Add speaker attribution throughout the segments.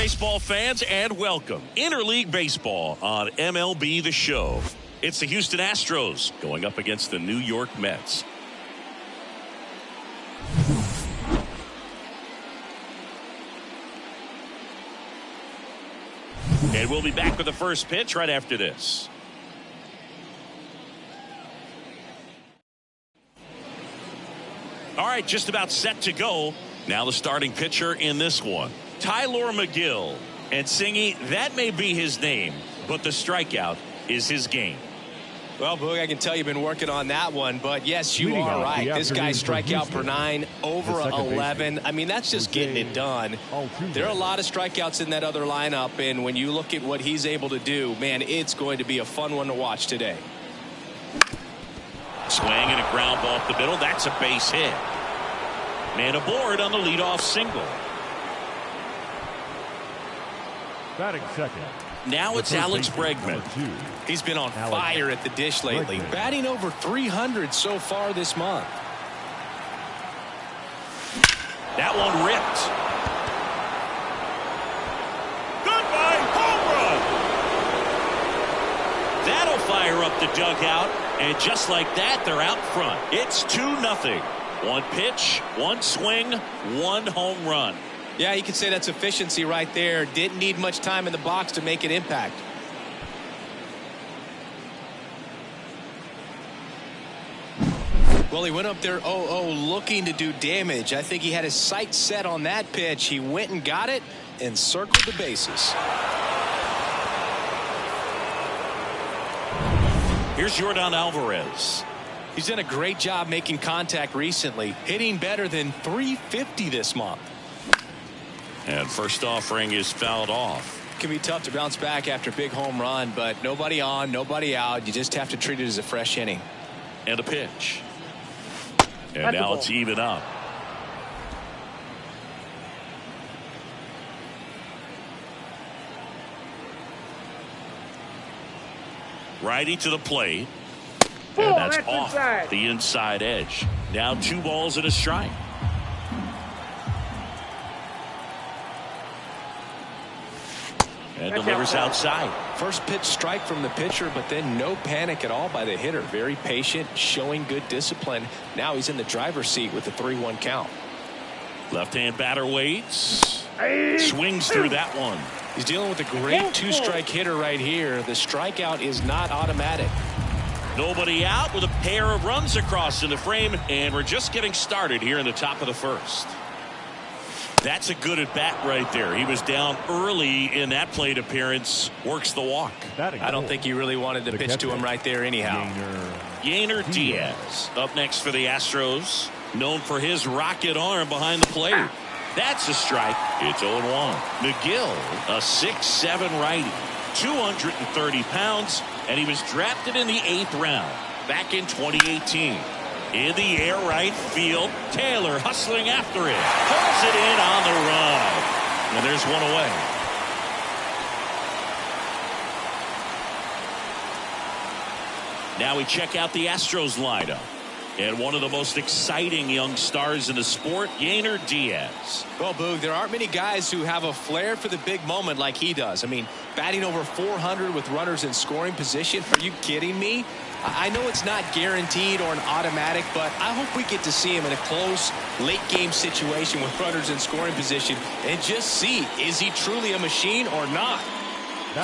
Speaker 1: baseball fans, and welcome. Interleague Baseball on MLB The Show. It's the Houston Astros going up against the New York Mets. And we'll be back with the first pitch right after this. All right, just about set to go. Now the starting pitcher in this one, Tyler McGill. And Singy, that may be his name, but the strikeout is his game.
Speaker 2: Well, Boog, I can tell you've been working on that one, but yes, you are right. This guy's strikeout per 9, over 11. I mean, that's just getting it done. There are a lot of strikeouts in that other lineup, and when you look at what he's able to do, man, it's going to be a fun one to watch today.
Speaker 1: Swing and a ground ball up the middle. That's a base hit. Man aboard on the leadoff single.
Speaker 3: Batting second.
Speaker 1: Now it's Alex Bregman.
Speaker 2: He's been on fire at the dish lately. Batting over 300 so far this month.
Speaker 1: That one ripped. Goodbye, home run. That'll fire up the dugout. And just like that, they're out front. It's 2-0. One pitch, one swing, one home run.
Speaker 2: Yeah, you could say that's efficiency right there. Didn't need much time in the box to make an impact. Well, he went up there 0-0 looking to do damage. I think he had his sights set on that pitch. He went and got it and circled the bases.
Speaker 1: Here's Yordan Alvarez.
Speaker 2: He's done a great job making contact recently, hitting better than .350 this month.
Speaker 1: And first offering is fouled off.
Speaker 2: It can be tough to bounce back after a big home run, but nobody on, nobody out. You just have to treat it as a fresh inning.
Speaker 1: And a pitch. And now it's even up. Righty to the plate. And that's off the inside edge. Now 2 balls and a strike. And delivers outside.
Speaker 2: First pitch strike from the pitcher, but then no panic at all by the hitter. Very patient, showing good discipline. Now he's in the driver's seat with the 3-1 count.
Speaker 1: Left-hand batter waits. Swings through that one.
Speaker 2: He's dealing with a great 2-strike hitter right here. The strikeout is not automatic.
Speaker 1: Nobody out with a pair of runs across in the frame, and we're just getting started here in the top of the first. That's a good at bat right there. He was down early in that plate appearance. Works the walk.
Speaker 2: I don't think he really wanted to pitch to him right there anyhow.
Speaker 1: Yainer Diaz up next for the Astros, known for his rocket arm behind the plate. That's a strike. It's 0-1. McGill, a 6'7" righty, 230 pounds, and he was drafted in the 8th round back in 2018. In the air right field, Taylor hustling after it, pulls it in on the run, and there's one away. Now we check out the Astros lineup. And one of the most exciting young stars in the sport, Yainer Diaz.
Speaker 2: Well, Boog, there aren't many guys who have a flair for the big moment like he does. I mean, batting over 400 with runners in scoring position. Are you kidding me? I know it's not guaranteed or an automatic, but I hope we get to see him in a close, late-game situation with runners in scoring position and just see, is he truly a machine or not?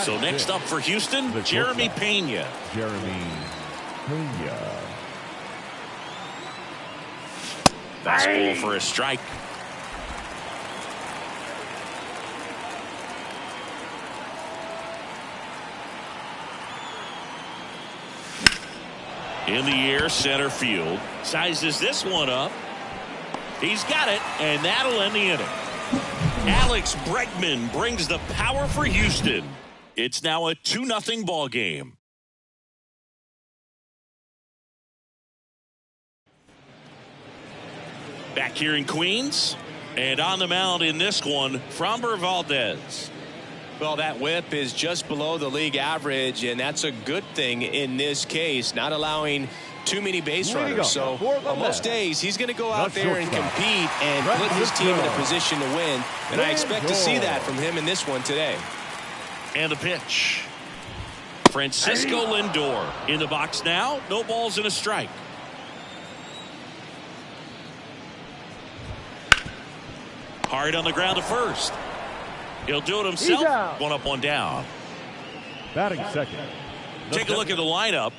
Speaker 1: So next up for Houston, Jeremy Pena. Fastball for a strike. In the air, center field. Sizes this one up. He's got it, and that'll end the inning. Alex Bregman brings the power for Houston. It's now a 2-0 ball game. Back here in Queens, and on the mound in this one, Framber Valdez.
Speaker 2: Well, that whip is just below the league average, and that's a good thing in this case, not allowing too many base runners. So on most days, he's going to go out there and compete and put his team in a position to win. And I expect to see that from him in this one today.
Speaker 1: And the pitch. Francisco Lindor in the box now. No balls and a strike. Hard on the ground to first. He'll do it himself. One up, one down.
Speaker 3: Batting second.
Speaker 1: Take a look at the lineup.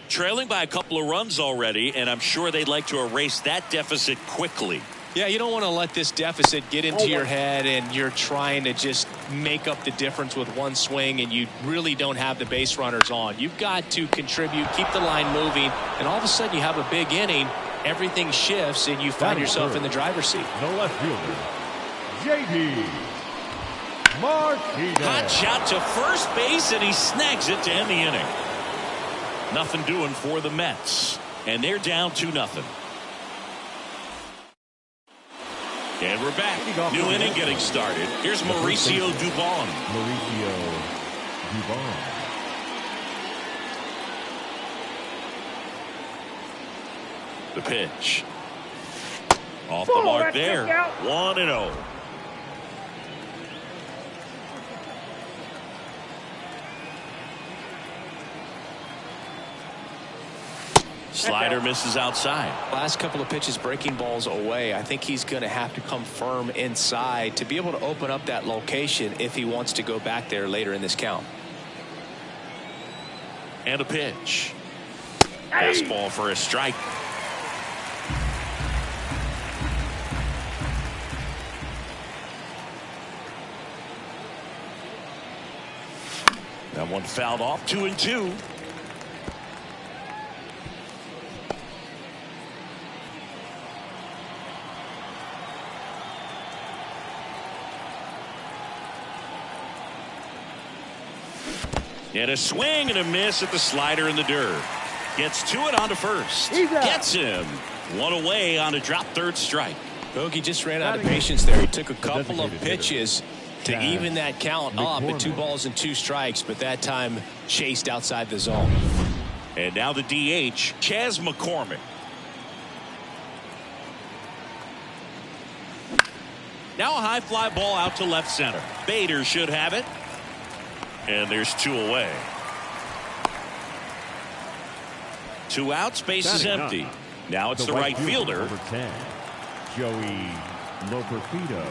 Speaker 1: Trailing by a couple of runs already, and I'm sure they'd like to erase that deficit quickly.
Speaker 2: Yeah, you don't want to let this deficit get into your head and you're trying to just make up the difference with one swing and you really don't have the base runners on. You've got to contribute, keep the line moving, and all of a sudden you have a big inning, everything shifts, and you find yourself in the driver's seat.
Speaker 3: The left fielder, J.D. Martinez.
Speaker 1: Hot shot to first base, and he snags it to end the inning. Nothing doing for the Mets, and they're down 2-0. And we're back. New inning getting started. Here's Mauricio Dubon. The pitch. Off the mark there. 1-0. Slider misses outside.
Speaker 2: Last couple of pitches breaking balls away. I think he's going to have to come firm inside to be able to open up that location if he wants to go back there later in this count.
Speaker 1: And a pitch. Fastball for a strike. That one fouled off. 2-2. And a swing and a miss at the slider in the dirt. Gets to it on to first. Gets him. One away on a drop third strike.
Speaker 2: Bogey just ran out of patience there. He took a couple of pitches to even that count up at 2 balls and 2 strikes, but that time chased outside the zone.
Speaker 1: And now the DH, Chas McCormick. Now a high fly ball out to left center. Bader should have it. And there's 2 away. 2 outs, base is empty. Now it's the right fielder.
Speaker 3: Number 10, Joey Loperfido.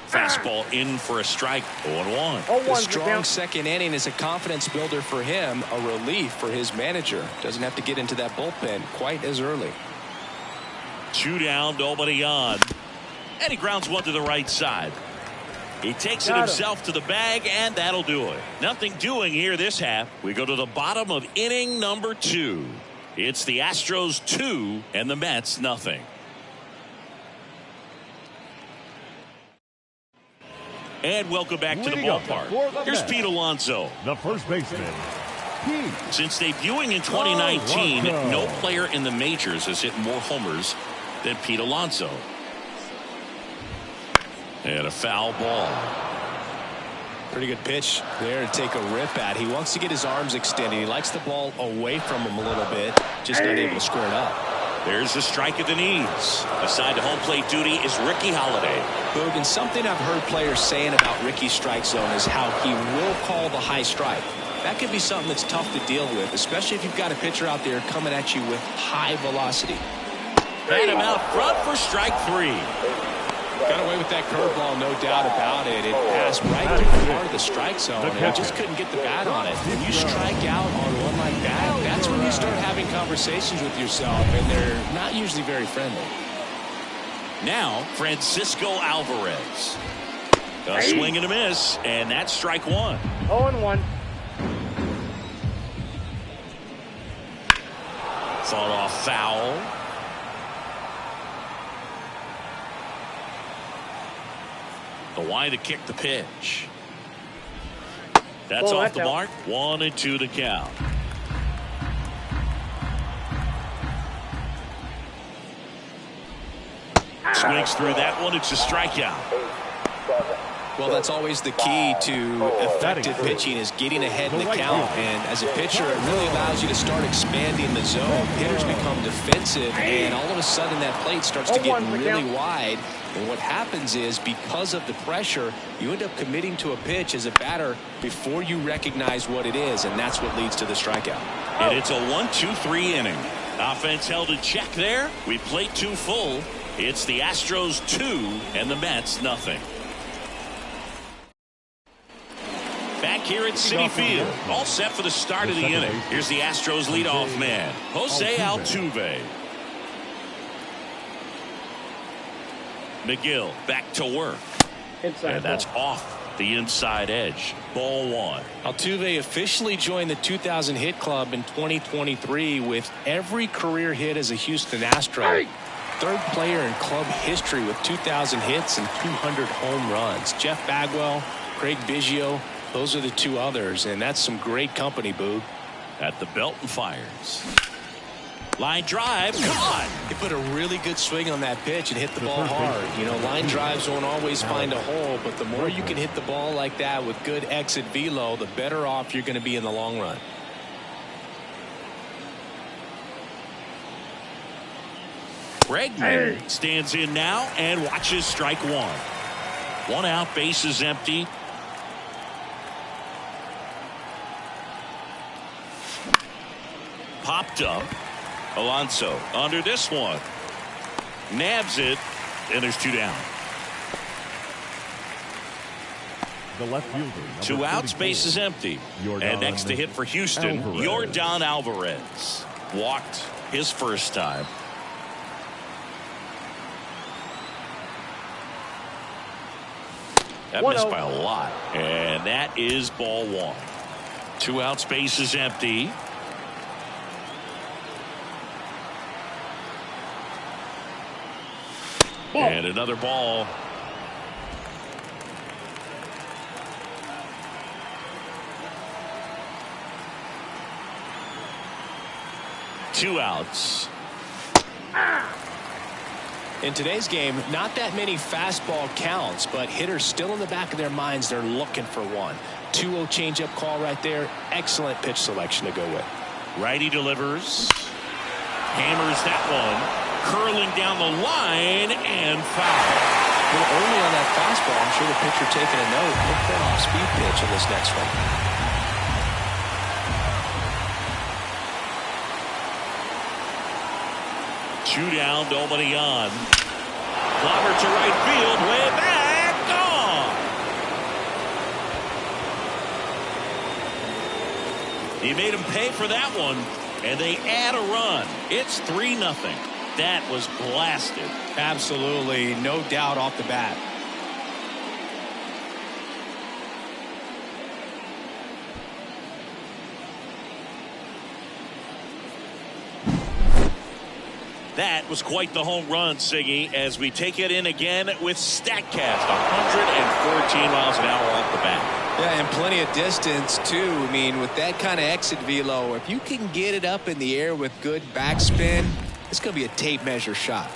Speaker 1: Fastball in for a strike. 0-1.
Speaker 2: The strong second inning is a confidence builder for him, a relief for his manager. Doesn't have to get into that bullpen quite as early.
Speaker 1: 2 down, nobody on. And he grounds one to the right side. He takes it himself to the bag, and that'll do it. Nothing doing here this half. We go to the bottom of inning number 2. It's the Astros 2 and the Mets nothing. And welcome back to the ballpark. Here's Pete Alonso.
Speaker 3: The first baseman, Pete.
Speaker 1: Since debuting in 2019, no player in the majors has hit more homers than Pete Alonso. And a foul ball.
Speaker 2: Pretty good pitch there to take a rip at. He wants to get his arms extended. He likes the ball away from him a little bit. Just not able to square it up.
Speaker 1: There's the strike at the knees. Aside to home plate duty is Ricky Holiday.
Speaker 2: Bogan, something I've heard players saying about Ricky's strike zone is how he will call the high strike. That could be something that's tough to deal with, especially if you've got a pitcher out there coming at you with high velocity.
Speaker 1: Had him out front for strike 3.
Speaker 2: Got away with that curveball, no doubt about it. It passed right through the heart of the strike zone, and he just couldn't get the bat on it. When you strike out on one like that, that's when you start having conversations with yourself, and they're not usually very friendly.
Speaker 1: Now, Francisco Alvarez. A swing and a miss, and that's strike 1.
Speaker 4: 0-1.
Speaker 1: Thought off foul. The wide to kick the pitch. That's off the mark. 1-2 to count. Swings through that one. It's a strikeout.
Speaker 2: Well, that's always the key to effective pitching, is getting ahead in the count. And as a pitcher, it really allows you to start expanding the zone. Hitters become defensive, and all of a sudden that plate starts to get really wide. And what happens is, because of the pressure, you end up committing to a pitch as a batter before you recognize what it is, and that's what leads to the strikeout.
Speaker 1: And it's a 1-2-3 inning. Offense held in check there. We played 2 full. It's the Astros 2 and the Mets nothing. Back here at Citi Field, all set for the start of the inning. Here's the Astros leadoff man, Jose Altuve. McGill back to work. And that's off the inside edge. Ball 1.
Speaker 2: Altuve officially joined the 2,000 hit club in 2023 with every career hit as a Houston Astro. Third player in club history with 2,000 hits and 200 home runs. Jeff Bagwell, Craig Biggio, those are the 2 others, and that's some great company, Boog.
Speaker 1: At the belt and fires. Line drive, caught.
Speaker 2: He put a really good swing on that pitch and hit the ball hard. You know, line drives won't always find a hole, but the more you can hit the ball like that with good exit velo, the better off you're going to be in the long run.
Speaker 1: Bregman stands in now and watches strike 1. 1 out, bases empty. Popped up. Alonso under this one. Nabs it, and there's 2 down.
Speaker 3: The left fielder.
Speaker 1: 2 outs, bases empty. And next to hit for Houston, Yordan Alvarez. Walked his first time. That missed by a lot. And that is ball 1. 2 outs, bases empty. And another ball. Two outs.
Speaker 2: In today's game, not that many fastball counts, but hitters still in the back of their minds, they're looking for one. 2-0 changeup call right there. Excellent pitch selection to go with.
Speaker 1: Righty delivers. Hammers that one. Curling down the line and foul.
Speaker 2: Well, early on that fastball, I'm sure the pitcher taking a note. Look for an off-speed pitch in this next one.
Speaker 1: Two down, nobody on. Clobber to right field, way back, gone. He made him pay for that one, and they add a run. It's 3-0. That was blasted.
Speaker 2: Absolutely, no doubt off the bat.
Speaker 1: That was quite the home run, Siggy, as we take it in again with StatCast. 114 miles an hour off the bat.
Speaker 2: Yeah, and plenty of distance, too. I mean, with that kind of exit velo, if you can get it up in the air with good backspin, it's going to be a tape measure shot.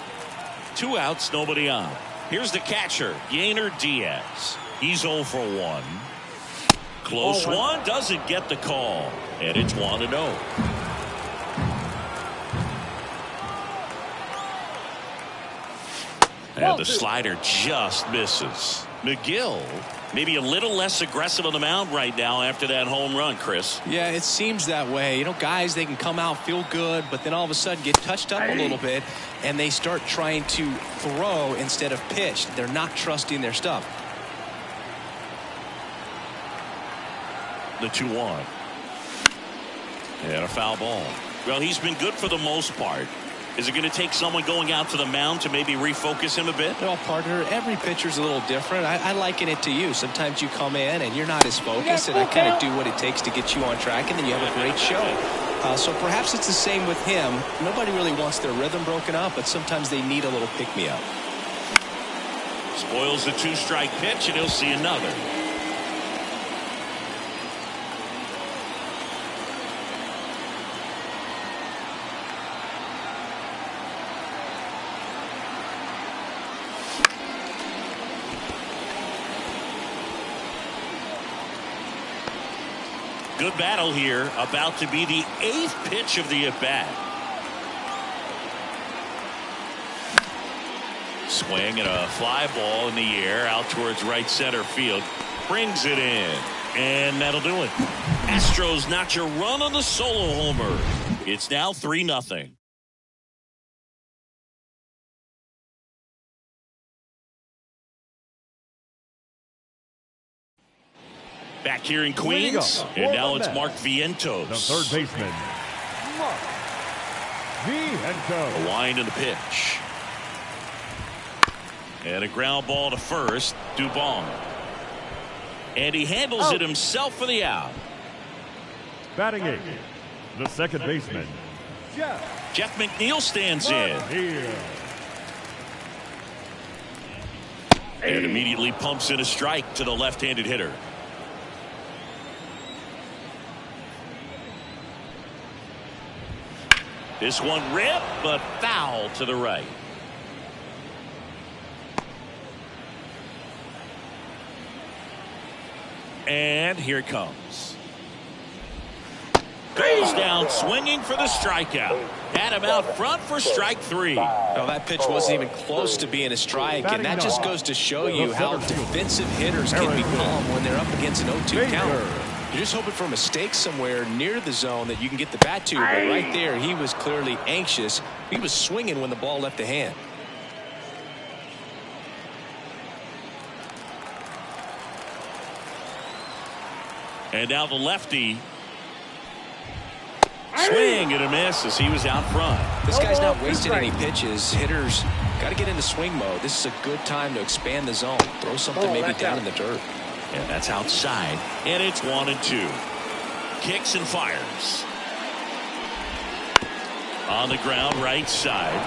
Speaker 1: 2 outs, nobody on. Here's the catcher, Yainer Diaz. He's 0 for 1. Close one, doesn't get the call. And it's 1-0. And the slider just misses. McGill maybe a little less aggressive on the mound right now after that home run, Chris.
Speaker 2: Yeah, it seems that way. You know, guys, they can come out, feel good, but then all of a sudden get touched up a little bit, and they start trying to throw instead of pitch. They're not trusting their stuff.
Speaker 1: The 2-1. And a foul ball. Well, he's been good for the most part. Is it going to take someone going out to the mound to maybe refocus him a bit?
Speaker 2: Well, partner, every pitcher's a little different. I liken it to you. Sometimes you come in and you're not as focused, and I kind of do what it takes to get you on track, and then you have a great show. So perhaps it's the same with him. Nobody really wants their rhythm broken up, but sometimes they need a little pick-me-up.
Speaker 1: Spoils the 2-strike pitch, and he'll see another. Good battle here. About to be the 8th pitch of the at-bat. Swing and a fly ball in the air out towards right center field. Brings it in. And that'll do it. Astros notch a run on the solo homer. It's now 3-0. Back here in Queens, and now it's Mark Vientos.
Speaker 3: The third baseman, Mark Vientos.
Speaker 1: A wind in the pitch. And a ground ball to first, Dubon. And he handles it himself for the out.
Speaker 3: Batting 8, the second baseman,
Speaker 1: Jeff McNeil stands in.
Speaker 3: Here.
Speaker 1: And immediately pumps in a strike to the left-handed hitter. This one ripped, but foul to the right. And here it comes. Goes down swinging for the strikeout. Had him out front for strike 3.
Speaker 2: Well, that pitch wasn't even close to being a strike, and that just goes to show you how defensive hitters can be calm when they're up against an 0-2 count. You're just hoping for a mistake somewhere near the zone that you can get the bat to, but right there he was clearly anxious. He was swinging when the ball left the hand.
Speaker 1: And now the lefty. Swing and a miss as he was out front.
Speaker 2: This guy's not wasting any pitches. Hitters got to get into swing mode. This is a good time to expand the zone. Throw something maybe down in the dirt.
Speaker 1: And that's outside. And it's 1-2. Kicks and fires. On the ground right side.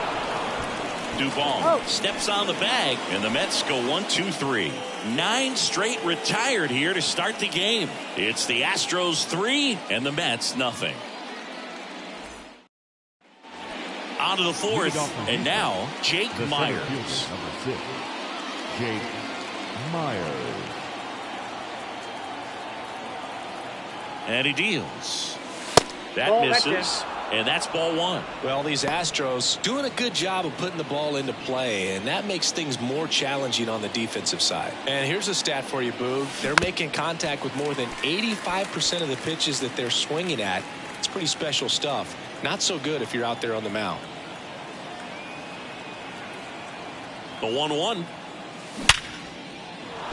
Speaker 1: Dubon steps on the bag, and the Mets go 1-2-3. 9 straight retired here to start the game. It's the Astros 3 and the Mets nothing. On to the 4th, and now Jake Myers.
Speaker 3: Number 6, Jake Myers.
Speaker 1: And he deals. That misses. And that's ball 1.
Speaker 2: Well, these Astros doing a good job of putting the ball into play, and that makes things more challenging on the defensive side. And here's a stat for you, Boog. They're making contact with more than 85% of the pitches that they're swinging at. It's pretty special stuff. Not so good if you're out there on the mound.
Speaker 1: The 1-1.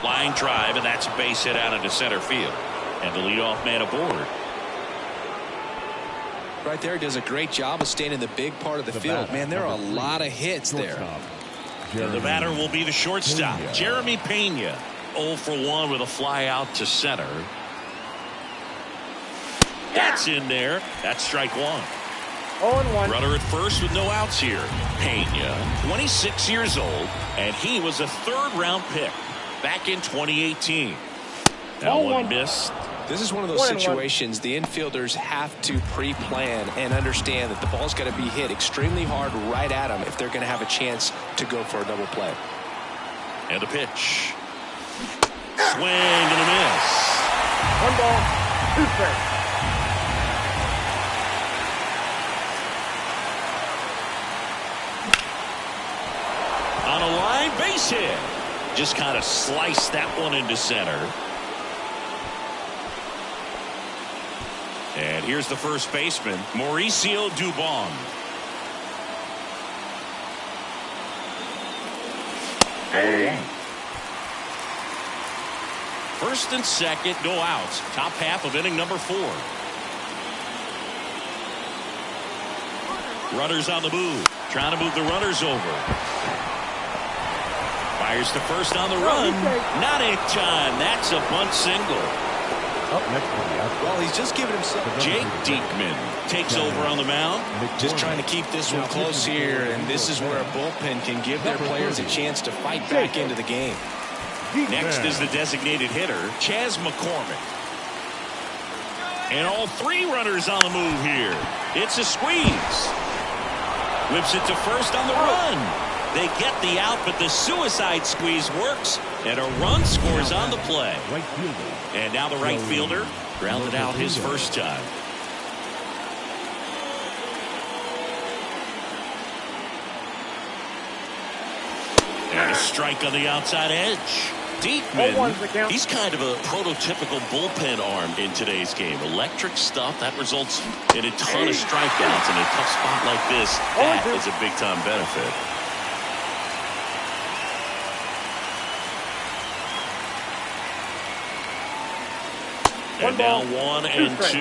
Speaker 1: Line drive, and that's a base hit out into center field. And the leadoff man aboard.
Speaker 2: Right there, does a great job of staying in the big part of the field. Man, there are a lot of hits there.
Speaker 1: And the batter will be the shortstop, Jeremy Pena. 0 for 1 with a fly out to center. That's in there. That's strike 1.
Speaker 4: 0-1.
Speaker 1: Runner at first with no outs here. Pena, 26 years old, and he was a 3rd-round pick back in 2018. That one missed.
Speaker 2: This is one of those situations the infielders have to pre-plan and understand that the ball's got to be hit extremely hard right at them if they're going to have a chance to go for a double play.
Speaker 1: And the pitch. Swing and a miss.
Speaker 4: 1 ball, 2 strikes.
Speaker 1: On a line base hit. Just kind of sliced that one into center. And here's the first baseman, Mauricio Dubon. First and second, no outs. Top half of inning number 4. Runners on the move. Trying to move the runners over. Fires to first on the run. Not in time. That's a bunt single.
Speaker 3: Up next for the Astros.
Speaker 2: Well, he's just giving himself.
Speaker 1: Jake Diekman takes over on the mound.
Speaker 2: Just trying to keep this one close here, and this is where a bullpen can give their players a chance to fight back into the game.
Speaker 1: Next is the designated hitter, Chas McCormick. And all 3 runners on the move here. It's a squeeze. Whips it to first on the run. They get the out, but the suicide squeeze works, and a run scores on the play.
Speaker 3: Right fielder.
Speaker 1: And now the right fielder grounded out his first time. And a strike on the outside edge. Diekman, he's kind of a prototypical bullpen arm in today's game. Electric stuff that results in a ton of strikeouts in a tough spot like this. That is a big-time benefit. And now 1 and 2.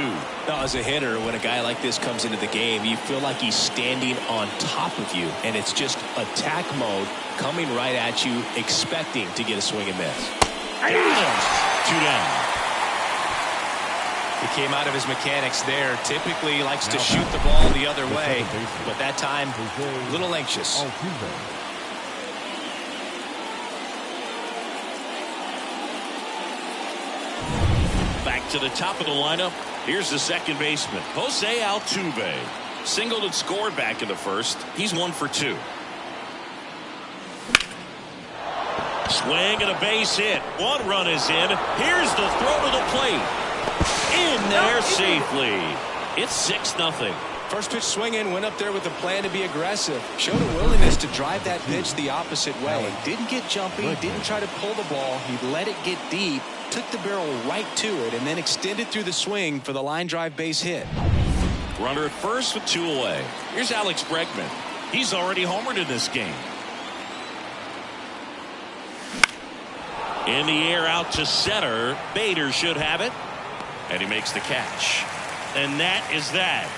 Speaker 2: Now, as a hitter, when a guy like this comes into the game, you feel like he's standing on top of you, and it's just attack mode coming right at you, expecting to get a swing and miss.
Speaker 1: 2 down.
Speaker 2: He came out of his mechanics there. Typically, he likes to shoot the ball the other way, but that time, a little anxious.
Speaker 1: Back to the top of the lineup. Here's the second baseman, Jose Altuve. Singled and scored back in the first. He's 1 for 2. Swing and a base hit. 1 run is in. Here's the throw to the plate. In there safely. It's 6-0.
Speaker 2: First pitch swinging, went up there with a plan to be aggressive. Showed a willingness to drive that pitch the opposite way. Didn't get jumpy, didn't try to pull the ball. He let it get deep, took the barrel right to it, and then extended through the swing for the line drive base hit.
Speaker 1: Runner at first with 2 away. Here's Alex Bregman. He's already homered in this game. In the air out to center. Bader should have it. And he makes the catch. And that is that.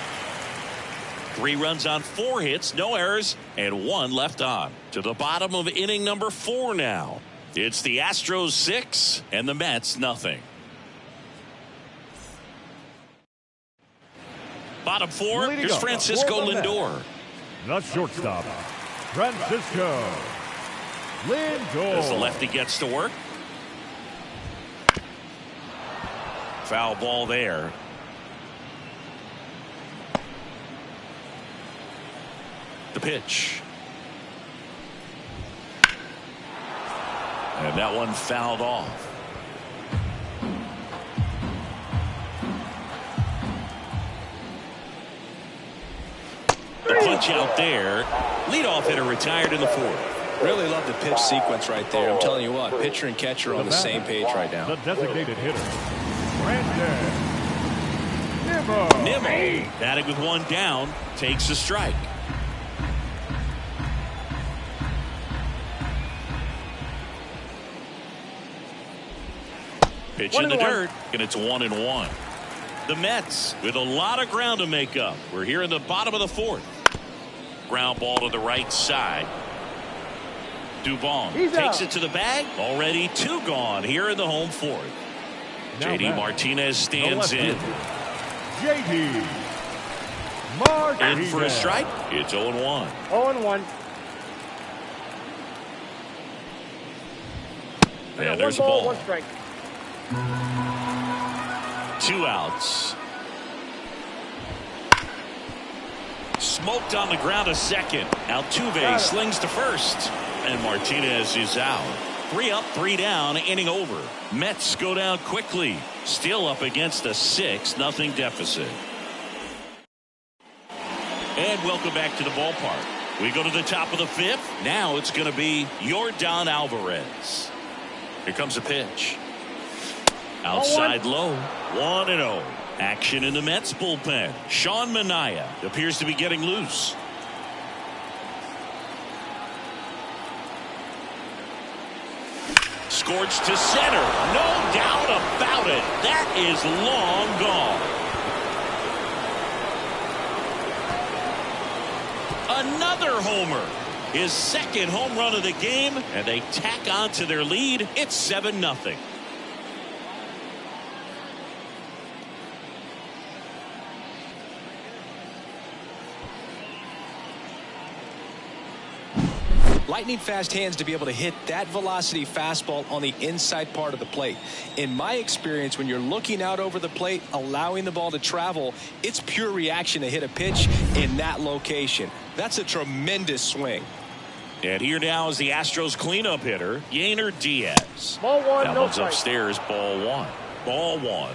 Speaker 1: 3 runs on 4 hits, no errors, and 1 left on. To the bottom of inning number 4 now. It's the Astros 6 and the Mets nothing. Bottom 4, here's Francisco Lindor.
Speaker 3: The shortstop, Francisco Lindor.
Speaker 1: As the lefty gets to work. Foul ball there. The pitch. And that one fouled off. The punch out there. Leadoff hitter retired in the 4th.
Speaker 2: Really love the pitch sequence right there. I'm telling you what, pitcher and catcher are on the same page right now.
Speaker 3: The designated hitter, Brandon
Speaker 1: Nimmo, batting with 1 down, takes a strike. Pitch in the dirt, and it's 1-1. The Mets with a lot of ground to make up. We're here in the bottom of the 4th. Ground ball to the right side. Dubon takes it to the bag. Already 2 gone here in the home 4th. JD Martinez stands in.
Speaker 3: JD Martinez.
Speaker 1: In for a strike. It's 0-1.
Speaker 4: 0-1.
Speaker 1: And there's a
Speaker 4: ball,
Speaker 1: ball.
Speaker 4: 1 strike.
Speaker 1: 2 outs. Smoked on the ground to second. Altuve slings to first. And Martinez is out. 3 up, 3 down, inning over. Mets go down quickly. Still up against a 6-0 deficit. And welcome back to the ballpark. We go to the top of the 5th. Now it's going to be Yordan Alvarez. Here comes a pitch. Outside low. 1-0. Action in the Mets bullpen. Sean Manaea appears to be getting loose. Scorched to center. No doubt about it. That is long gone. Another homer. His 2nd home run of the game, and they tack on to their lead. It's 7-0.
Speaker 2: Lightning fast hands to be able to hit that velocity fastball on the inside part of the plate. In my experience, when you're looking out over the plate, allowing the ball to travel, it's pure reaction to hit a pitch in that location. That's a tremendous swing.
Speaker 1: And here now is the Astros cleanup hitter, Yainer Diaz.
Speaker 4: Ball one,
Speaker 1: That
Speaker 4: no
Speaker 1: one's
Speaker 4: strike.
Speaker 1: upstairs, ball one. Ball one.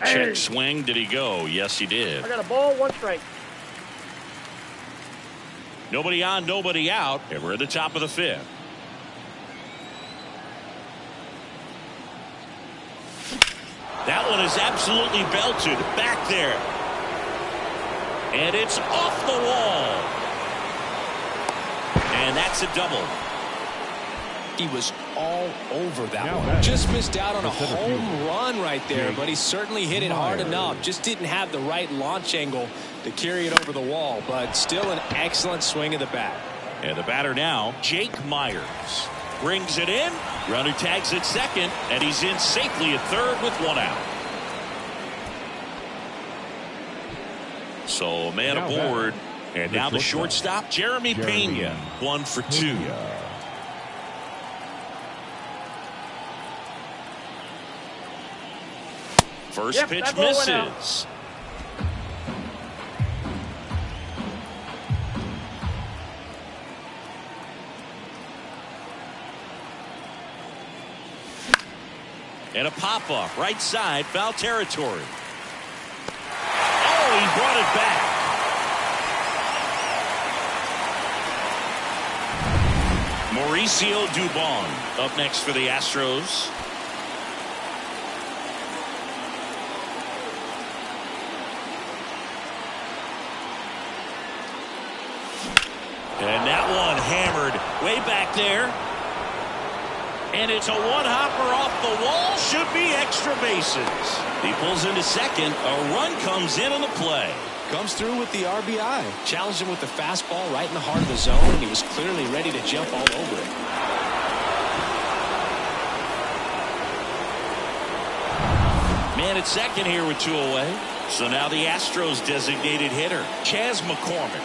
Speaker 1: Check swing. Did he go? Yes, he did.
Speaker 4: I got a ball, one strike.
Speaker 1: Nobody on, nobody out, and we're at the top of the fifth. That one is absolutely belted back there. And it's off the wall. And that's a double.
Speaker 2: He was all over that one. Just missed out on a home run right there, but he certainly hit it hard enough. Just didn't have the right launch angle to carry it over the wall, but still an excellent swing of the bat.
Speaker 1: And the batter now, Jake Myers. Brings it in. Runner tags at second, and he's in safely at third with one out. So a man aboard. And now the shortstop, Jeremy Pena. 1 for 2. First pitch misses. And a pop-up, right side, foul territory. Oh, he brought it back. Mauricio Dubon up next for the Astros. And that one hammered way back there. And it's a one-hopper off the wall. Should be extra bases. He pulls into second. A run comes in on the play.
Speaker 2: Comes through with the RBI. Challenged him with the fastball right in the heart of the zone. He was clearly ready to jump all over it.
Speaker 1: Man at second here with 2 away. So now the Astros designated hitter, Chas McCormick.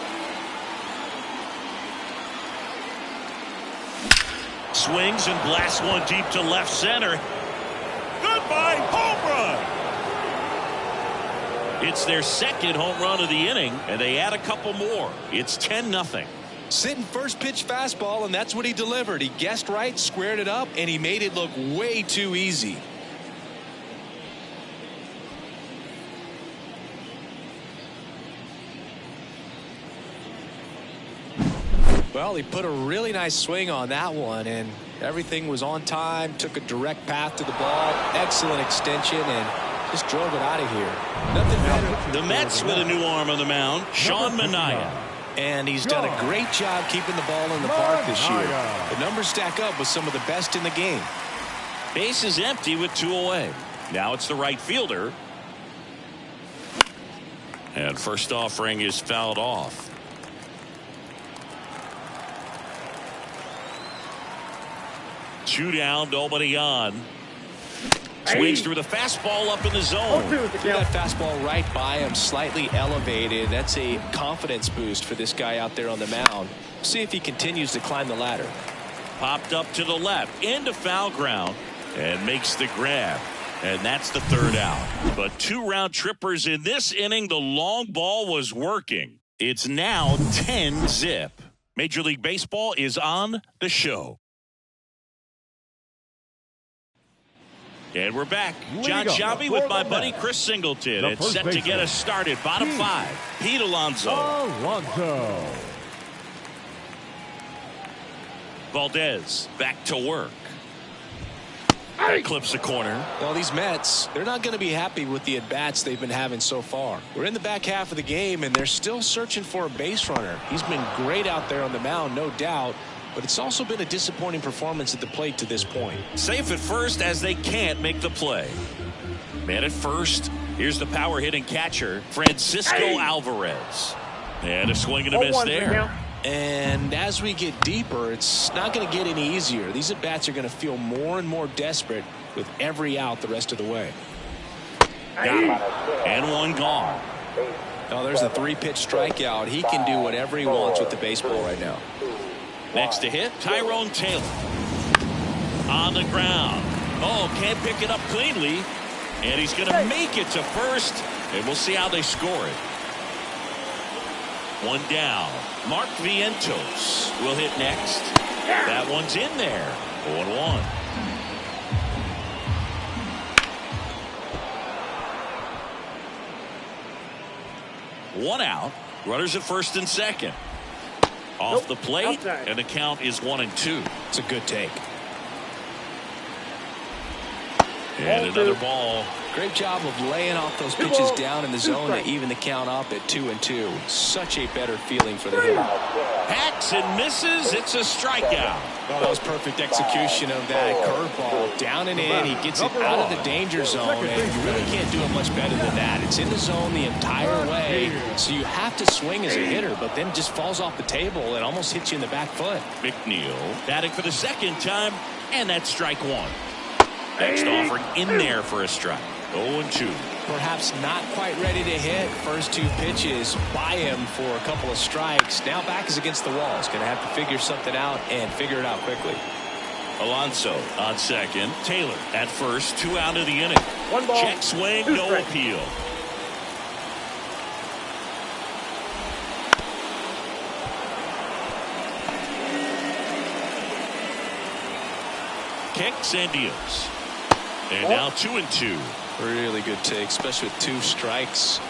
Speaker 1: Swings and blasts one deep to left center. Goodbye, home run. It's their second home run of the inning, and they add a couple more. It's 10-0.
Speaker 2: Sitting first pitch fastball, and that's what he delivered. He guessed right, squared it up, and he made it look way too easy. Well, he put a really nice swing on that one, and everything was on time. Took a direct path to the ball. Excellent extension, and just drove it out of here. Nothing better.
Speaker 1: The Mets with a new arm on the mound, Sean Manaea.
Speaker 2: And he's done a great job keeping the ball in the park this year. The numbers stack up with some of the best in the game.
Speaker 1: Base is empty with 2 away. Now it's the right fielder. And first offering is fouled off. Two down, nobody on. Swings through the fastball up in the zone.
Speaker 2: Threw that fastball right by him, slightly elevated. That's a confidence boost for this guy out there on the mound. See if he continues to climb the ladder.
Speaker 1: Popped up to the left, into foul ground, and makes the grab. And that's the third out. But 2 round trippers in this inning. The long ball was working. It's now 10-0. Major League Baseball is on the show. And we're back. John Shelby with my buddy Chris Singleton. It's set to get us started. Bottom 5. Pete Alonso. Valdez back to work. Clips the corner.
Speaker 2: Well, these Mets, they're not going to be happy with the at-bats they've been having so far. We're in the back half of the game, and they're still searching for a base runner. He's been great out there on the mound, no doubt. But it's also been a disappointing performance at the plate to this point.
Speaker 1: Safe at first as they can't make the play. Man at first. Here's the power hitting catcher, Francisco Alvarez. And a swing and a miss there.
Speaker 2: And as we get deeper, it's not going to get any easier. These at-bats are going to feel more and more desperate with every out the rest of the way.
Speaker 1: Got him. And one gone.
Speaker 2: Oh, there's a 3-pitch strikeout. He can do whatever he wants with the baseball right now.
Speaker 1: Next to hit, Tyrone Taylor. On the ground. Oh, can't pick it up cleanly. And he's going to make it to first. And we'll see how they score it. One down. Mark Vientos will hit next. That one's in there. 0-1. One out. Runners at first and second. Off the plate,
Speaker 4: Outside.
Speaker 1: and the count is 1-2.
Speaker 2: It's a good take.
Speaker 1: And another ball.
Speaker 2: Great job of laying off those pitches down in the zone to even the count up at 2-2. Such a better feeling for the hitter.
Speaker 1: Hacks and misses. It's a strikeout.
Speaker 2: Well, that was perfect execution of that curveball. Down and in. He gets it out of the danger zone, and you really can't do it much better than that. It's in the zone the entire way, so you have to swing as a hitter, but then just falls off the table and almost hits you in the back foot.
Speaker 1: McNeil batting for the second time, and that's strike one. Next offering in there for a strike. 0-2.
Speaker 2: Perhaps not quite ready to hit. First two pitches by him for a couple of strikes. Now back is against the wall. He's going to have to figure something out and figure it out quickly.
Speaker 1: Alonso on second. Taylor at first. 2 out of the inning.
Speaker 4: One ball.
Speaker 1: Check swing,
Speaker 4: Two
Speaker 1: no
Speaker 4: strikes.
Speaker 1: appeal. Kicks and deals. And now 2-2.
Speaker 2: Really good take, especially with 2 strikes.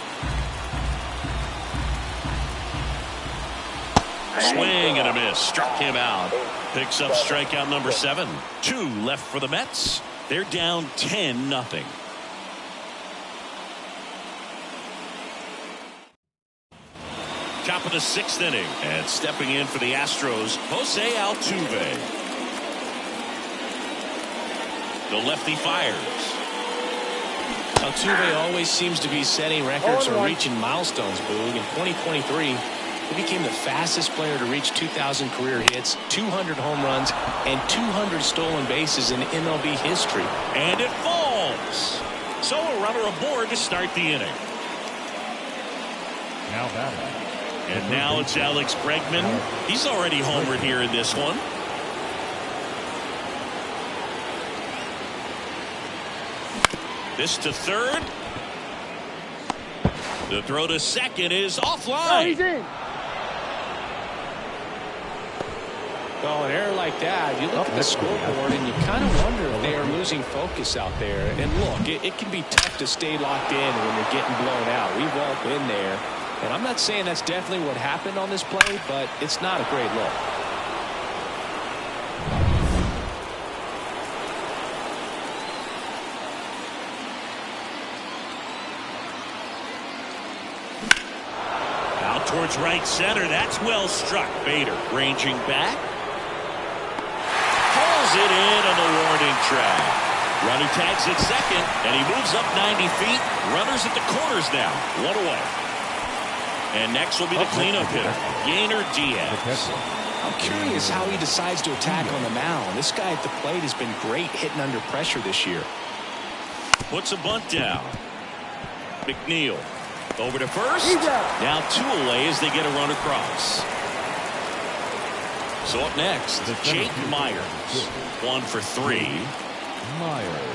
Speaker 1: Swing and a miss. Struck him out. Picks up strikeout number 7. 2 left for the Mets. They're down 10-0. Top of the 6th inning. And stepping in for the Astros, Jose Altuve. The lefty fires.
Speaker 2: Altuve always seems to be setting records or reaching milestones, Boog. In 2023, he became the fastest player to reach 2,000 career hits, 200 home runs, and 200 stolen bases in MLB history.
Speaker 1: And it falls. So a runner aboard to start the inning.
Speaker 3: Now batting.
Speaker 1: And now it's Alex Bregman. He's already homered here in this one. This to third. The throw to second is offline.
Speaker 4: He's in.
Speaker 2: Well, an error like that, you look at the scoreboard and you kind of wonder if they are losing focus out there. And look, it can be tough to stay locked in when you're getting blown out. We've all been there. And I'm not saying that's definitely what happened on this play, but it's not a great look.
Speaker 1: Out towards right center. That's well struck. Bader ranging back. Pulls it in on the warning track. Runner tags at second, and he moves up 90 feet. Runners at the corners now. 1 away. And next will be the cleanup hitter, Yainer Diaz.
Speaker 2: I'm curious how he decides to attack on the mound. This guy at the plate has been great hitting under pressure this year.
Speaker 1: Puts a bunt down. McNeil over to first.
Speaker 4: He's out.
Speaker 1: Now 2 away as they get a run across. So up next, Jake Myers. 1 for 3.
Speaker 3: Myers.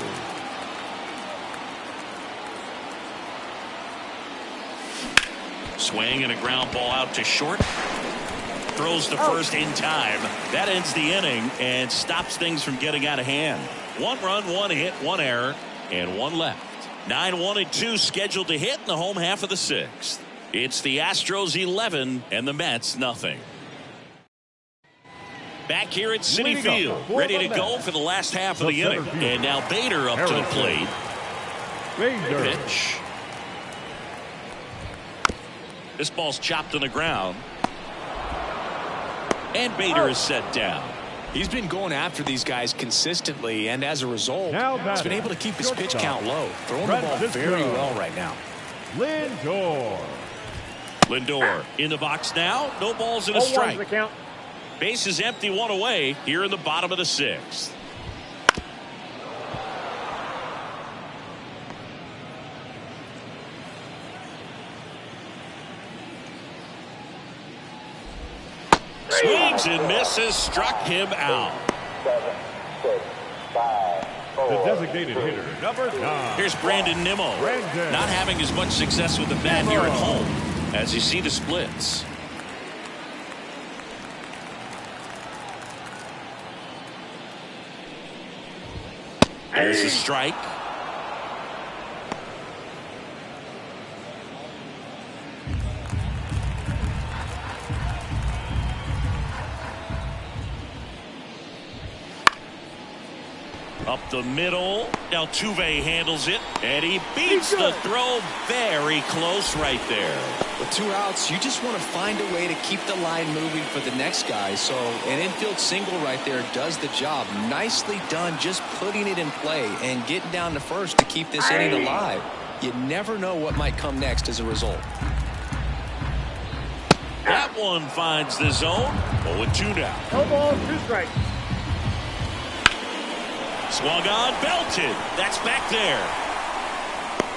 Speaker 1: Swing and a ground ball out to short. Throws to first in time. That ends the inning and stops things from getting out of hand. 1 run, 1 hit, 1 error, and 1 left. 9-1-2 scheduled to hit in the home half of the 6th. It's the Astros 11 and the Mets nothing. Back here at Citi Field, ready to go for the last half of the inning. And now Bader up to the plate.
Speaker 3: Bader.
Speaker 1: Pitch. This ball's chopped on the ground. And Bader is set down.
Speaker 2: He's been going after these guys consistently, and as a result,
Speaker 3: Now
Speaker 2: he's been able to keep his pitch count low. Throwing the ball very well right now.
Speaker 3: Lindor.
Speaker 1: Lindor in the box now. No balls and a
Speaker 4: 0-1's the
Speaker 1: strike.
Speaker 4: count.
Speaker 1: Base is empty, 1 away here in the bottom of the 6th. Swings and misses, struck him out.
Speaker 4: 7, 6, 5, 4.
Speaker 3: The designated hitter, number 9.
Speaker 1: Here's Brandon Nimmo.
Speaker 3: Brandon.
Speaker 1: Not having as much success with the bat here at home as you see the splits. There's a strike. Up the middle. Altuve handles it, and he beats the throw very close right there.
Speaker 2: With 2 outs, you just want to find a way to keep the line moving for the next guy. So an infield single right there does the job. Nicely done, just putting it in play and getting down to first to keep this inning alive. You never know what might come next as a result.
Speaker 1: That one finds the zone. 0-2 now.
Speaker 5: No ball, 2 strikes.
Speaker 1: Swung on, belted. That's back there.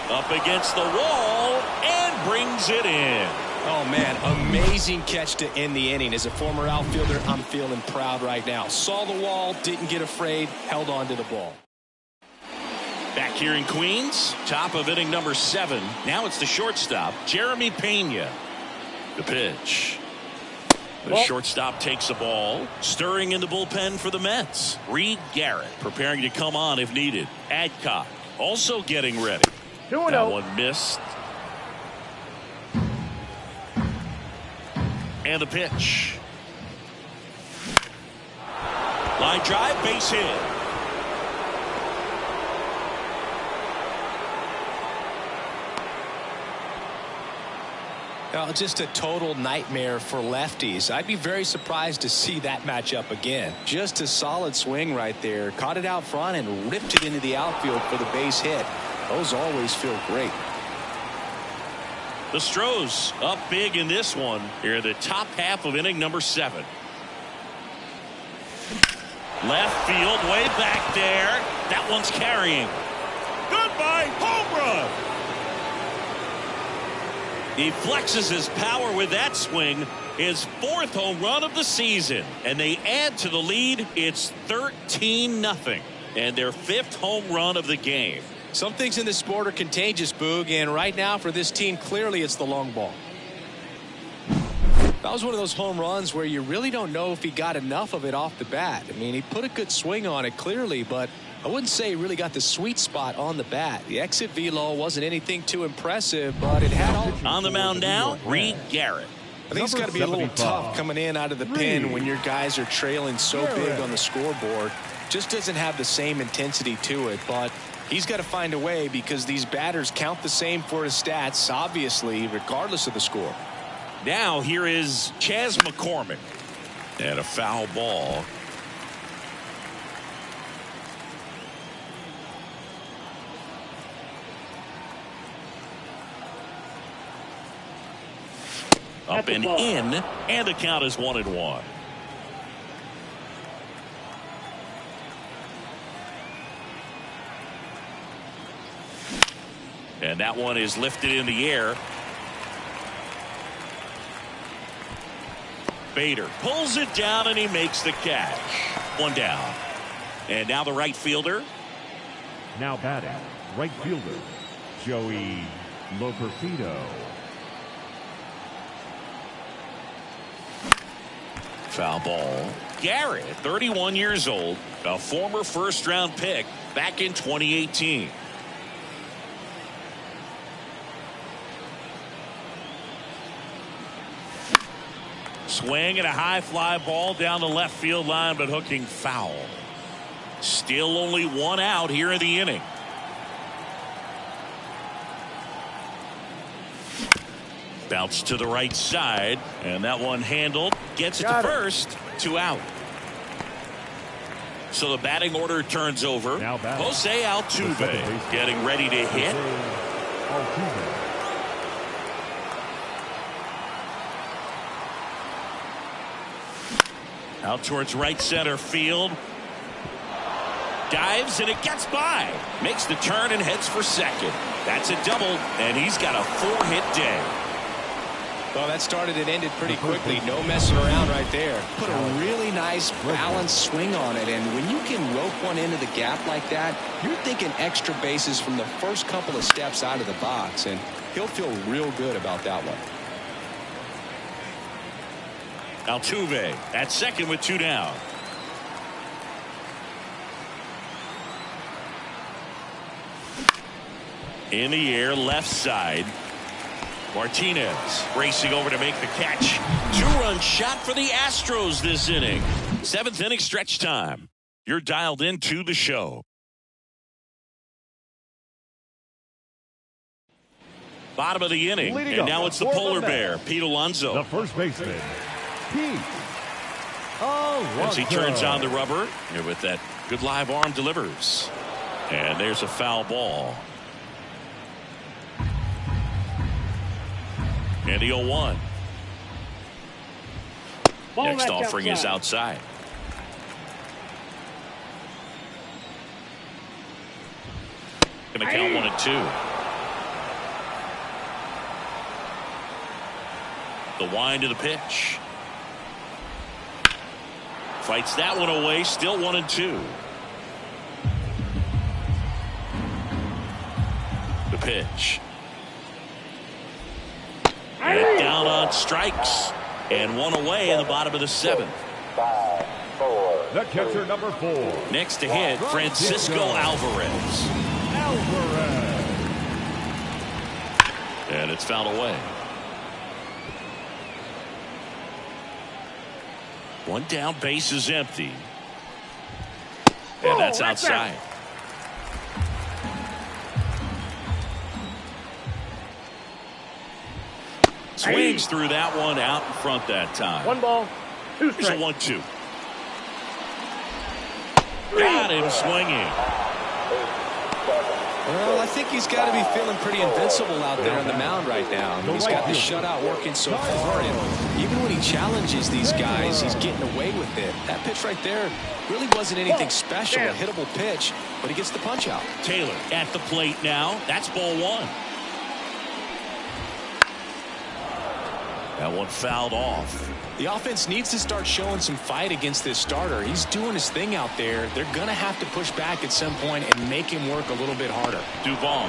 Speaker 1: Up against the wall and brings it in.
Speaker 2: Oh, man, amazing catch to end the inning. As a former outfielder, I'm feeling proud right now. Saw the wall, didn't get afraid, held on to the ball.
Speaker 1: Back here in Queens, top of inning number 7. Now it's the shortstop, Jeremy Pena. The pitch. The shortstop takes the ball. Stirring in the bullpen for the Mets. Reed Garrett preparing to come on if needed. Adcock also getting ready.
Speaker 5: 2-0.
Speaker 1: That one missed. And the pitch. Line drive, base hit.
Speaker 2: Now, just a total nightmare for lefties. I'd be very surprised to see that matchup again. Just a solid swing right there. Caught it out front and ripped it into the outfield for the base hit. Those always feel great.
Speaker 1: The Astros up big in this one. Here in the top half of inning number 7. Left field, way back there. That one's carrying. Goodbye, home run. He flexes his power with that swing. His 4th home run of the season. And they add to the lead. It's 13-0. And their 5th home run of the game.
Speaker 2: Some things in this sport are contagious, Boog. And right now for this team, clearly it's the long ball. That was one of those home runs where you really don't know if he got enough of it off the bat. I mean, he put a good swing on it clearly, but I wouldn't say he really got the sweet spot on the bat. The exit velo wasn't anything too impressive, but it had all.
Speaker 1: On the mound now, Reed Garrett.
Speaker 2: I think it's got to be a little tough coming in out of the pen when your guys are trailing so big on the scoreboard. Just doesn't have the same intensity to it, but he's got to find a way because these batters count the same for his stats, obviously, regardless of the score.
Speaker 1: Now here is Chas McCormick. And a foul ball. Up and in, and the count is 1-1. And that one is lifted in the air. Bader pulls it down and he makes the catch. 1 down. And now the right fielder.
Speaker 3: Now batting, right fielder, Joey Loperfido.
Speaker 1: Foul ball. Garrett, 31 years old, a former first-round pick back in 2018. Swing and a high fly ball down the left field line, but hooking foul. Still only 1 out here in the inning. Bounce to the right side, and that one handled. Gets it to first. 2 out. So the batting order turns over. Jose Altuve getting ready to hit. Out towards right center field. Dives and it gets by. Makes the turn and heads for second. That's a double, and he's got a 4-hit day.
Speaker 2: Well, that started and ended pretty quickly. No messing around right there. Put a really nice balanced swing on it, and when you can rope one into the gap like that, you're thinking extra bases from the first couple of steps out of the box, and he'll feel real good about that one.
Speaker 1: Altuve at second with 2 down. In the air, left side. Martinez racing over to make the catch. 2-run shot for the Astros this inning. 7th inning stretch time. You're dialed into the show. Bottom of the inning, and now it's the polar bear, Pete Alonso.
Speaker 3: The first baseman, Pete Alonso.
Speaker 1: As he turns on the rubber, and with that good live arm delivers. And there's a foul ball. And the 0-1. Next offering is outside. Going to count 1-2. The wind of the pitch. Fights that one away. Still 1-2. The pitch. And down on strikes. And one away in the bottom of the 7th.
Speaker 4: 5, 4.
Speaker 3: The catcher, number 4.
Speaker 1: Next to hit, Francisco Alvarez. And it's fouled away. One down, base is empty. And that's outside. Swings through that one out in front that time.
Speaker 5: 1 ball, 2
Speaker 1: Here's a
Speaker 5: strikes.
Speaker 1: 1-2. Got him swinging.
Speaker 2: Well, I think he's got to be feeling pretty invincible out there on the mound right now. I mean, he's got the shutout working so far, and even when he challenges these guys, he's getting away with it. That pitch right there really wasn't anything special, a hittable pitch, but he gets the punch out.
Speaker 1: Taylor at the plate now. That's ball 1. That one fouled off.
Speaker 2: The offense needs to start showing some fight against this starter. He's doing his thing out there. They're going to have to push back at some point and make him work a little bit harder.
Speaker 1: Duvall.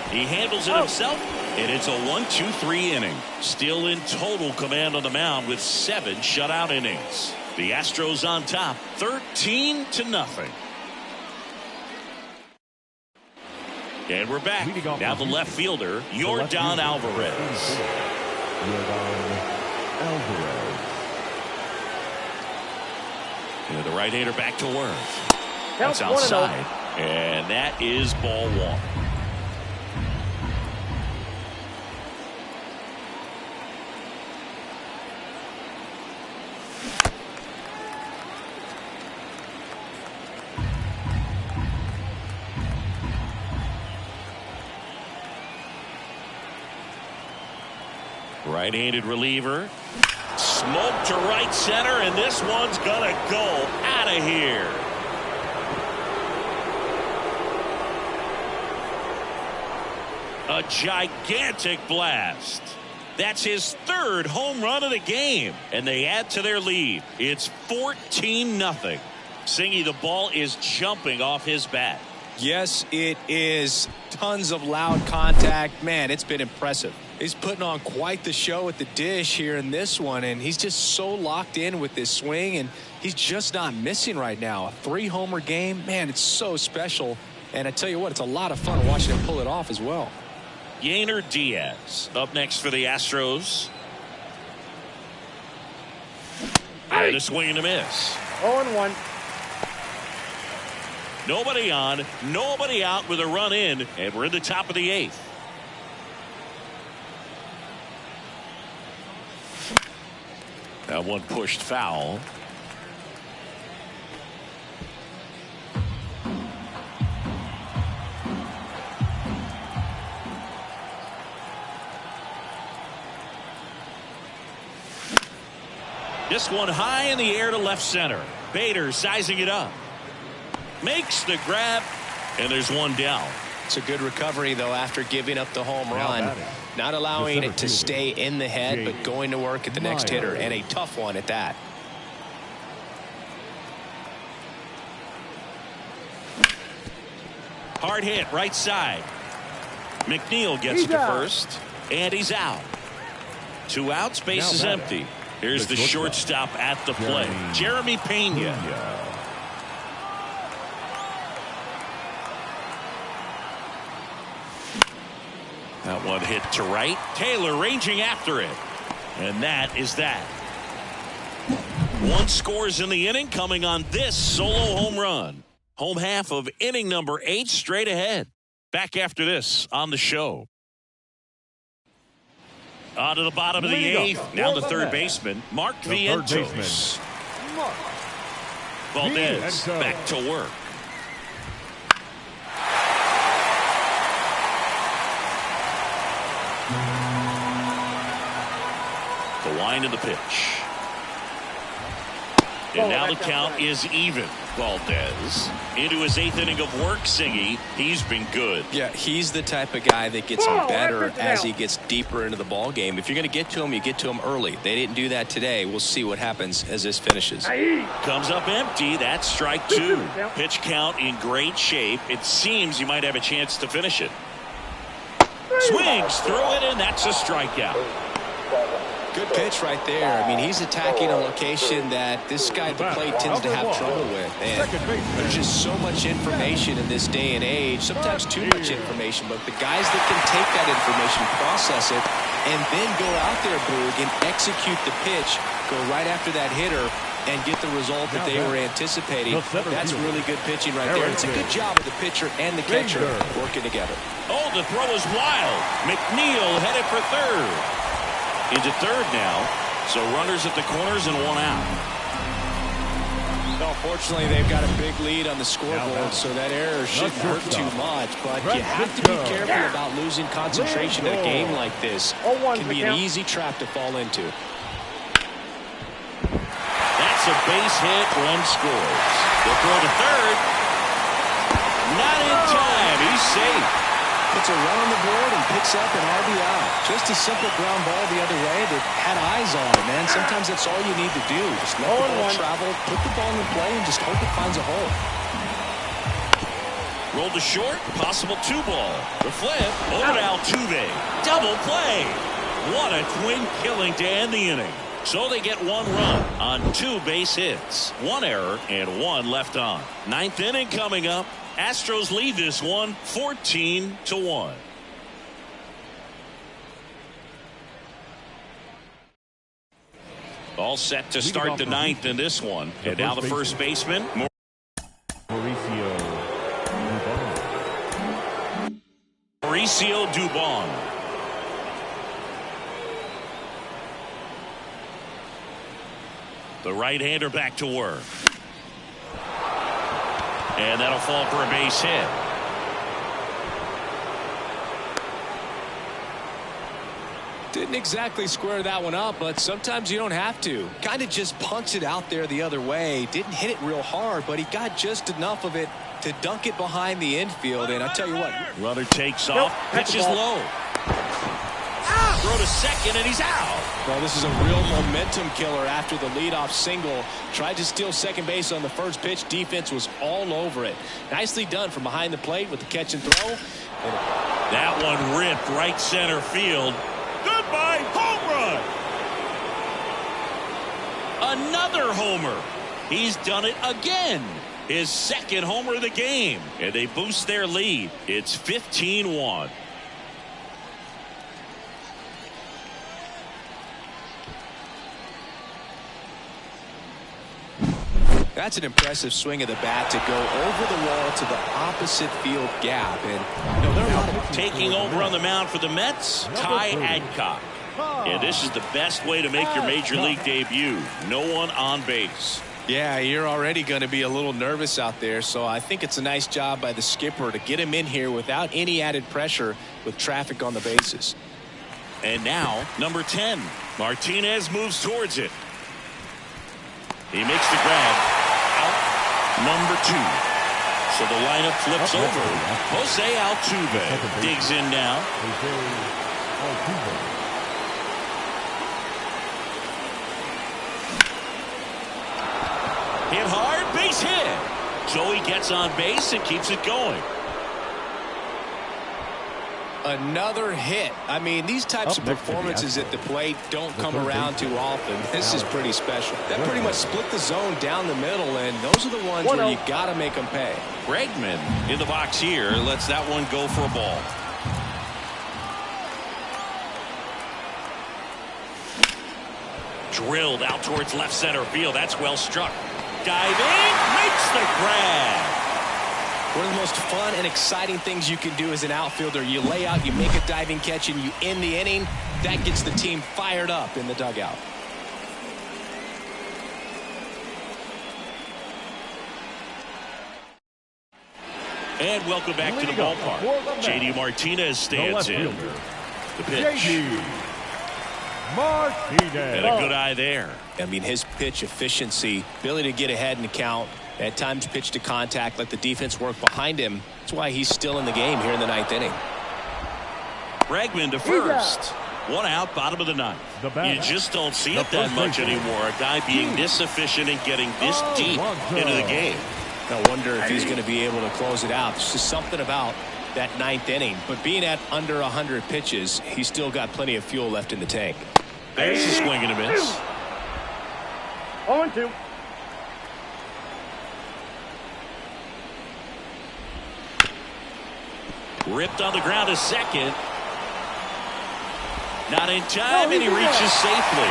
Speaker 1: He handles it himself, and it's a 1-2-3 inning. Still in total command on the mound with 7 shutout innings. The Astros on top, 13-0. And we're back. Now the left fielder, Yordan Alvarez. And the right-hander back to work. That's outside. And that is ball 1. Right-handed reliever. Smoke to right center, and this one's gonna go out of here. A gigantic blast. That's his 3rd home run of the game, and they add to their lead. It's 14-0. Singy, the ball is jumping off his bat.
Speaker 2: Yes, it is. Tons of loud contact. Man, it's been impressive. He's putting on quite the show at the dish here in this one, and he's just so locked in with this swing, and he's just not missing right now. A 3-homer game, man, it's so special. And I tell you what, it's a lot of fun watching him pull it off as well.
Speaker 1: Yainer Diaz up next for the Astros. And a swing and a miss.
Speaker 5: 0-1.
Speaker 1: Nobody on, nobody out with a run in, and we're in the top of the 8th. That one pushed foul. This one high in the air to left center. Bader sizing it up. Makes the grab, and there's one down.
Speaker 2: It's a good recovery, though, after giving up the home run. Not allowing it to stay in the head, but going to work at the next hitter, and a tough one at that.
Speaker 1: Hard hit, right side. McNeil gets it to first, and he's out. 2 outs, base is empty. Here's the shortstop at the plate, Jeremy Pena. That one hit to right. Taylor ranging after it. And that is that. One scores in the inning, coming on this solo home run. Home half of inning number 8 straight ahead. Back after this on the show. On to the bottom of the 8th. Now the third baseman, Mark Vientos. Valdez back to work. The line of the pitch. And now the count is even. Valdez into his 8th inning of work, Singy. He's been good.
Speaker 2: Yeah, he's the type of guy that gets better as he gets deeper into the ball game. If you're going to get to him, you get to him early. They didn't do that today. We'll see what happens as this finishes.
Speaker 1: Comes up empty. That's strike 2. Pitch count in great shape. It seems he might have a chance to finish it. Swings through it, and that's a strikeout.
Speaker 2: Good pitch right there. I mean, he's attacking a location that this guy at the plate tends to have trouble with. And there's just so much information in this day and age, sometimes too much information. But the guys that can take that information, process it, and then go out there, Boog, and execute the pitch, go right after that hitter, and get the result that they were anticipating. That's really good pitching right there. It's a good job of the pitcher and the catcher working together.
Speaker 1: Oh, the throw is wild. McNeil headed for third. Into third now. So runners at the corners and one out.
Speaker 2: Well, fortunately, they've got a big lead on the scoreboard, so that error shouldn't hurt too much. But you have to be careful about losing concentration in a game like this. It can be an easy trap to fall into.
Speaker 1: That's a base hit. Run scores. They'll throw to third. Not in time. He's safe.
Speaker 2: Puts a run on the board and picks up an RBI. Just a simple ground ball the other way that had eyes on it, man. Sometimes that's all you need to do. Just let the ball travel, put the ball in play, and just hope it finds a hole.
Speaker 1: Rolled to short, possible 2-ball. The flip, over to Altuve. Double play. What a twin killing to end the inning. So they get 1 run on 2 base hits. 1 error and 1 left on. 9th inning coming up. Astros lead this one 14-1. All set to start the 9th in this one. And now the first baseman, Mauricio Dubon. The right-hander back to work. And that'll fall for a base hit.
Speaker 2: Didn't exactly square that one up, but sometimes you don't have to. Kind of just punch it out there the other way. Didn't hit it real hard, but he got just enough of it to dunk it behind the infield. And I tell you what.
Speaker 1: Runner takes off. Pitches low. Throw to second, and he's out.
Speaker 2: Well, this is a real momentum killer after the leadoff single. Tried to steal second base on the first pitch. Defense was all over it. Nicely done from behind the plate with the catch and throw.
Speaker 1: That one ripped right center field. Goodbye, home run. Another homer. He's done it again. His 2nd homer of the game. And they boost their lead. It's 15-1.
Speaker 2: That's an impressive swing of the bat to go over the wall to the opposite field gap. And
Speaker 1: they're taking over on the mound for the Mets, Ty Adcock. And this is the best way to make your major league debut. No one on base.
Speaker 2: Yeah, you're already going to be a little nervous out there. So I think it's a nice job by the skipper to get him in here without any added pressure with traffic on the bases.
Speaker 1: And now number 10. Martinez moves towards it. He makes the grab. Number 2. So the lineup flips over. Jose Altuve digs in now. Hit hard, base hit. So he gets on base and keeps it going.
Speaker 2: Another hit. I mean, these types of performances at the plate don't come around too often. This is pretty special. That pretty much split the zone down the middle, and those are the ones where you got to make them pay.
Speaker 1: Bregman in the box here lets that one go for a ball. Drilled out towards left center field. That's well struck. Diving, makes the grab.
Speaker 2: One of the most fun and exciting things you can do as an outfielder. You lay out, you make a diving catch, and you end the inning. That gets the team fired up in the dugout.
Speaker 1: And welcome back to the ballpark. J.D. Martinez stands in. The pitch.
Speaker 3: J.D. Martinez.
Speaker 1: And a good eye there.
Speaker 2: I mean, his pitch efficiency, ability to get ahead in the count, at times pitch to contact, let the defense work behind him. That's why he's still in the game here in the ninth inning.
Speaker 1: Bregman to first. One out, bottom of the ninth. You just don't see it that much anymore. A guy being this efficient and getting this deep into the game.
Speaker 2: I wonder if he's going to be able to close it out. There's just something about that ninth inning. But being at under 100 pitches, he's still got plenty of fuel left in the tank.
Speaker 1: There's a swing and a miss.
Speaker 5: 0-2.
Speaker 1: Ripped on the ground to second. Not in time, and he reaches safely.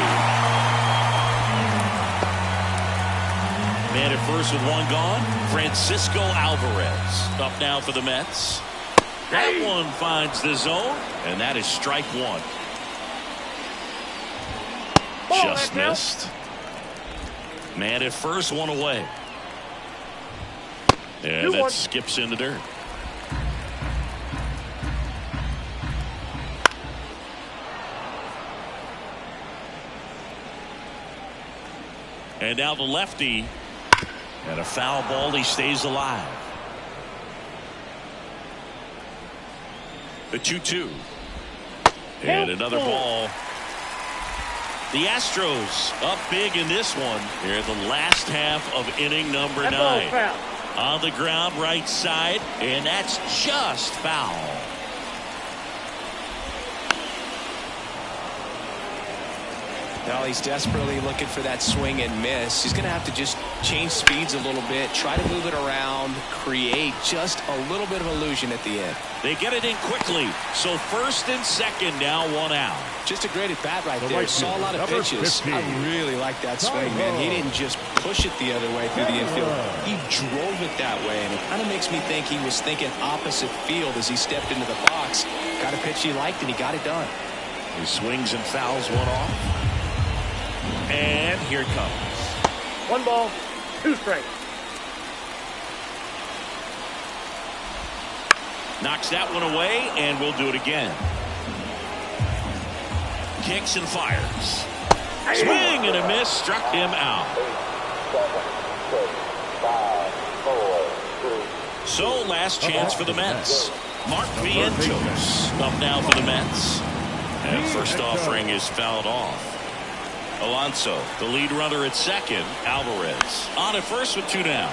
Speaker 1: Man at first with one gone. Francisco Alvarez up now for the Mets. That one finds the zone, and that is strike one. Just missed. Man at first, one away. And that skips in the dirt. And now the lefty. And a foul ball, he stays alive. The 2-2. And another ball. The Astros up big in this one. Here the last half of inning number 9. On the ground, right side. And that's just foul.
Speaker 2: Now he's desperately looking for that swing and miss. He's going to have to just change speeds a little bit, try to move it around, create just a little bit of illusion at the end.
Speaker 1: They get it in quickly. So first and second, now one out.
Speaker 2: Just a great at bat right there. Saw a lot of pitches. I really like that swing, man. He didn't just push it the other way through the infield. He drove it that way, and it kind of makes me think he was thinking opposite field as he stepped into the box. Got a pitch he liked, and he got it done.
Speaker 1: He swings and fouls one off. And here it comes.
Speaker 5: 1 ball, 2 strikes.
Speaker 1: Knocks that one away, and we'll do it again. Kicks and fires. Swing and a miss, struck him out.
Speaker 4: 8, 7, 6, 5, 4, 3.
Speaker 1: So last chance for the Mets. Mark Vientos up now for the Mets. And first offering is fouled off. Alonso, the lead runner at second. Alvarez on at first with 2 down.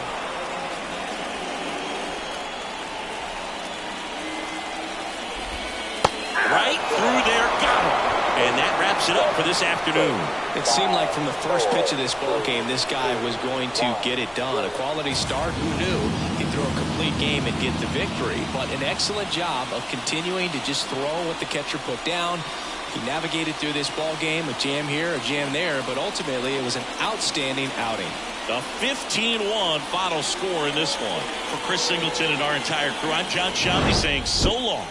Speaker 1: Right through there, got him. And that wraps it up for this afternoon.
Speaker 2: It seemed like from the first pitch of this ball game, this guy was going to get it done. A quality start. Who knew he'd throw a complete game and get the victory? But an excellent job of continuing to just throw what the catcher put down. He navigated through this ball game, a jam here, a jam there, but ultimately it was an outstanding outing.
Speaker 1: The 15-1 final score in this one. For Chris Singleton and our entire crew, I'm John Shelby saying so long.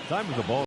Speaker 3: Time for the ball.